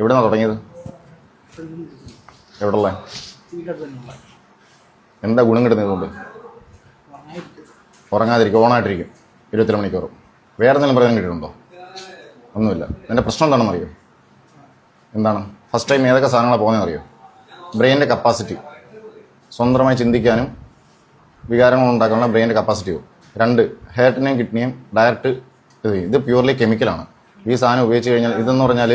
എവിടെന്നാണ് തുടങ്ങിയത്? എവിടെയുള്ള? എന്താ ഗുണം കിട്ടുന്നതുകൊണ്ട്? ഉറങ്ങാതിരിക്കും, ഓണായിട്ടിരിക്കും 24 മണിക്കൂറും. വേറെ എന്തെങ്കിലും പ്രയോജനം കിട്ടിയിട്ടുണ്ടോ? ഒന്നുമില്ല. എൻ്റെ പ്രശ്നം എന്താണെന്ന് അറിയോ? എന്താണ്? ഫസ്റ്റ് ടൈം ഏതൊക്കെ സാധനങ്ങളാണ് പോകുന്നതെന്ന് അറിയോ? ബ്രെയിനിൻ്റെ കപ്പാസിറ്റി, സ്വന്തമായി ചിന്തിക്കാനും വികാരങ്ങൾ ഉണ്ടാക്കാനുള്ള ബ്രെയിനിൻ്റെ കപ്പാസിറ്റി പോകും. 2, ഹേർട്ടിനെയും കിഡ്നിയും ഡയറക്റ്റ് ഇത് പ്യൂർലി കെമിക്കലാണ്. ഈ സാധനം ഉപയോഗിച്ച് കഴിഞ്ഞാൽ, ഇതെന്ന് പറഞ്ഞാൽ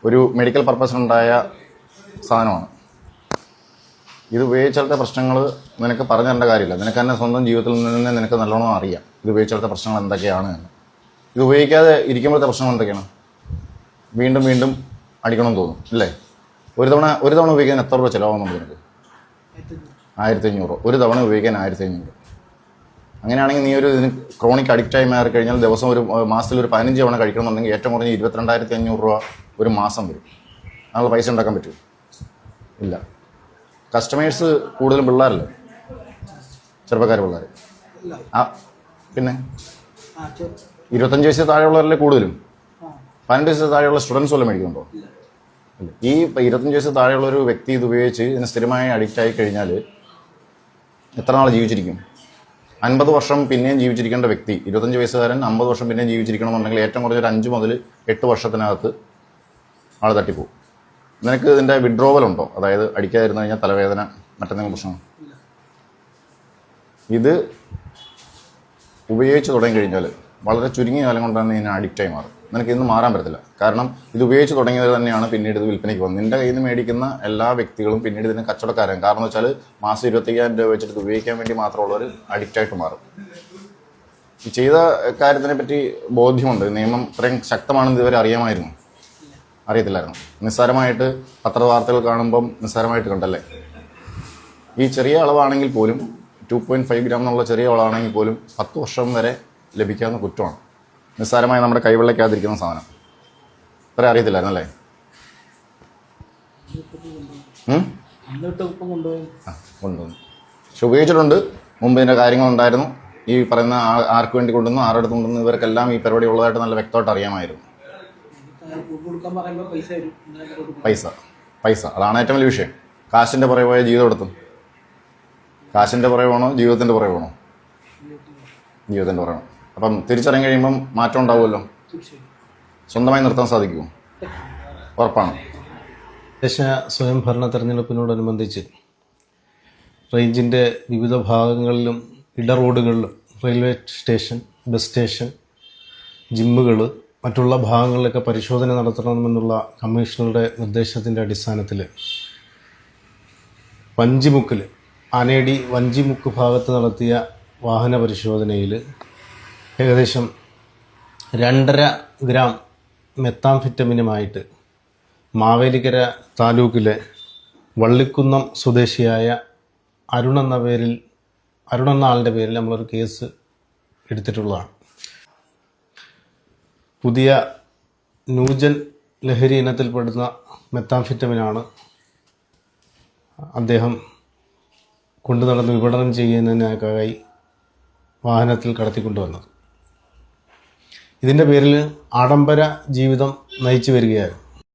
ഒരു മെഡിക്കൽ പർപ്പസിനുണ്ടായ സാധനമാണ്. ഇത് ഉപയോഗിച്ചാലത്തെ പ്രശ്നങ്ങൾ നിനക്ക് പറഞ്ഞു തരേണ്ട കാര്യമില്ല. നിനക്ക് തന്നെ സ്വന്തം ജീവിതത്തിൽ നിന്ന് നിനക്ക് നല്ലോണം അറിയാം ഇത് ഉപയോഗിച്ചാലത്തെ പ്രശ്നങ്ങൾ എന്തൊക്കെയാണ് എന്ന്. ഇത് ഉപയോഗിക്കാതെ ഇരിക്കുമ്പോഴത്തെ പ്രശ്നങ്ങൾ എന്തൊക്കെയാണ്? വീണ്ടും വീണ്ടും അടിക്കണമെന്ന് തോന്നും അല്ലേ? ഒരു തവണ ഉപയോഗിക്കാൻ എത്ര രൂപ ചിലവാകുന്നുണ്ട് നിനക്ക്? 1500. ഒരു തവണ ഉപയോഗിക്കാൻ 1500. അങ്ങനെയാണെങ്കിൽ നീ ഇതിന് ക്രോണിക് അഡിക്റ്റായി മാറി കഴിഞ്ഞാൽ ദിവസം മാസത്തിൽ ഒരു 15 തവണ കഴിക്കണമെന്നുണ്ടെങ്കിൽ ഏറ്റവും കുറഞ്ഞ് 22,500 രൂപ ഒരു മാസം വരും. അതിനുള്ള പൈസ ഉണ്ടാക്കാൻ പറ്റുമോ? ഇല്ല. കസ്റ്റമേഴ്സ് കൂടുതലും പിള്ളേരല്ലേ, ചെറുപ്പക്കാർ പിള്ളേർ. പിന്നെ 25 വയസ്സിൽ താഴെയുള്ളവരല്ലേ കൂടുതലും. 18 വയസ്സിൽ താഴെയുള്ള സ്റ്റുഡൻസ് വല്ലതും മേടിക്കുന്നുണ്ടോ? ഈ 25 വയസ്സിൽ താഴെയുള്ള ഒരു വ്യക്തി ഇത് ഉപയോഗിച്ച് ഇതിന് സ്ഥിരമായി അഡിക്റ്റ് ആയി കഴിഞ്ഞാൽ എത്ര നാൾ ജീവിച്ചിരിക്കും? 50 വർഷം പിന്നെയും ജീവിച്ചിരിക്കേണ്ട വ്യക്തി, 25 വയസ്സുകാരൻ 50 വർഷം പിന്നെയും ജീവിച്ചിരിക്കണമെന്നുണ്ടെങ്കിൽ ഏറ്റവും കുറഞ്ഞൊരു 5 മുതൽ 8 വർഷത്തിനകത്ത് ആൾ തട്ടിപ്പോവും. നിനക്ക് ഇതിൻ്റെ വിഡ്രോവൽ ഉണ്ടോ? അതായത് അടിക്കാതിരുന്നു കഴിഞ്ഞാൽ തലവേദന, മറ്റെന്തെങ്കിലും പ്രശ്നം? ഇത് ഉപയോഗിച്ച് തുടങ്ങി കഴിഞ്ഞാൽ വളരെ ചുരുങ്ങിയ കാലം കൊണ്ടാണ് ഇതിന് അഡിക്റ്റായി മാറും. നിനക്ക് ഇന്ന് മാറാൻ പറ്റത്തില്ല. കാരണം ഇത് ഉപയോഗിച്ച് തുടങ്ങിയത് തന്നെയാണ് പിന്നീട് ഇത് വിൽപ്പനയ്ക്ക് വന്നത്. നിൻ്റെ കയ്യിൽ നിന്ന് മേടിക്കുന്ന എല്ലാ വ്യക്തികളും പിന്നീട് ഇതിന് കച്ചവടക്കാരാണ്. കാരണം എന്ന് വെച്ചാൽ മാസം 25,000 രൂപ വെച്ചിട്ട് ഇത് ഉപയോഗിക്കാൻ വേണ്ടി മാത്രമുള്ളവർ അഡിക്റ്റായിട്ട് മാറും. ഈ ചെയ്ത കാര്യത്തിനെ പറ്റി ബോധ്യമുണ്ട്. നിയമം ഇത്രയും ശക്തമാണെന്ന് ഇതുവരെ അറിയാമായിരുന്നു? അറിയത്തില്ലായിരുന്നു. നിസ്സാരമായിട്ട് പത്രവാർത്തകൾ കാണുമ്പം നിസ്സാരമായിട്ട് കണ്ടല്ലേ? ഈ ചെറിയ അളവാണെങ്കിൽ പോലും 2.5 ഗ്രാം എന്നുള്ള ചെറിയ അളവാണെങ്കിൽ പോലും 10 വർഷം വരെ ലഭിക്കാവുന്ന കുറ്റമാണ്. നിസ്സാരമായി നമ്മുടെ കൈവെള്ളയ്ക്കാതിരിക്കുന്ന സാധനം. അത്ര അറിയത്തില്ലായിരുന്നല്ലേ? കൊണ്ടുവന്നു. പക്ഷെ ഉപയോഗിച്ചിട്ടുണ്ട്. മുമ്പ് ഇതിൻ്റെ കാര്യങ്ങളുണ്ടായിരുന്നു. ഈ പറയുന്ന ആർക്ക് വേണ്ടി കൊണ്ടുവന്നു, ആരുടെ കൊണ്ടുവന്നു, ഇവർക്കെല്ലാം ഈ പരിപാടി ഉള്ളതായിട്ട് നല്ല വ്യക്തമായിട്ട് അറിയാമായിരുന്നു. പൈസ അതാണ് ഏറ്റവും വലിയ വിഷയം. കാശിൻ്റെ പുറകെ പോയ ജീവിതം എടുത്തും. കാശിൻ്റെ പുറകെ വേണോ, ജീവിതത്തിൻ്റെ പുറകെ വേണോ? ജീവിതത്തിൻ്റെ പുറകെ. അപ്പം തിരിച്ചറിയാൻ കഴിയുമ്പം മാറ്റം ഉണ്ടാവുമല്ലോ. സ്വന്തമായി നിർത്താൻ സാധിക്കുമോ? ഉറപ്പാണ്. ദേശ സ്വയംഭരണ തെരഞ്ഞെടുപ്പിനോടനുബന്ധിച്ച് റേഞ്ചിൻ്റെ വിവിധ ഭാഗങ്ങളിലും ഇടറോഡുകളിലും റെയിൽവേ സ്റ്റേഷൻ, ബസ് സ്റ്റേഷൻ, ജിമ്മുകൾ, മറ്റുള്ള ഭാഗങ്ങളിലൊക്കെ പരിശോധന നടത്തണമെന്നുള്ള കമ്മീഷണറുടെ നിർദ്ദേശത്തിൻ്റെ അടിസ്ഥാനത്തിൽ വഞ്ചിമുക്കിൽ, ആനേടി വഞ്ചിമുക്ക് ഭാഗത്ത് നടത്തിയ വാഹന പരിശോധനയിൽ ഏകദേശം 2.5 ഗ്രാം മെത്താംഫെറ്റമിനുമായിട്ട് മാവേലിക്കര താലൂക്കിലെ വള്ളിക്കുന്നം സ്വദേശിയായ അരുൺ എന്ന ആളുടെ പേരിൽ നമ്മളൊരു കേസ് എടുത്തിട്ടുള്ളതാണ്. പുതിയ ന്യൂജൻ ലഹരി ഇനത്തിൽപ്പെടുന്ന മെത്താംഫെറ്റമിനാണ് അദ്ദേഹം കൊണ്ടുനടന്ന് വിപണനം ചെയ്യുന്നതിനായി വാഹനത്തിൽ കടത്തിക്കൊണ്ടുവന്നത്. ഇതിൻ്റെ പേരിൽ ആഡംബര ജീവിതം നയിച്ചു വരികയായിരുന്നു.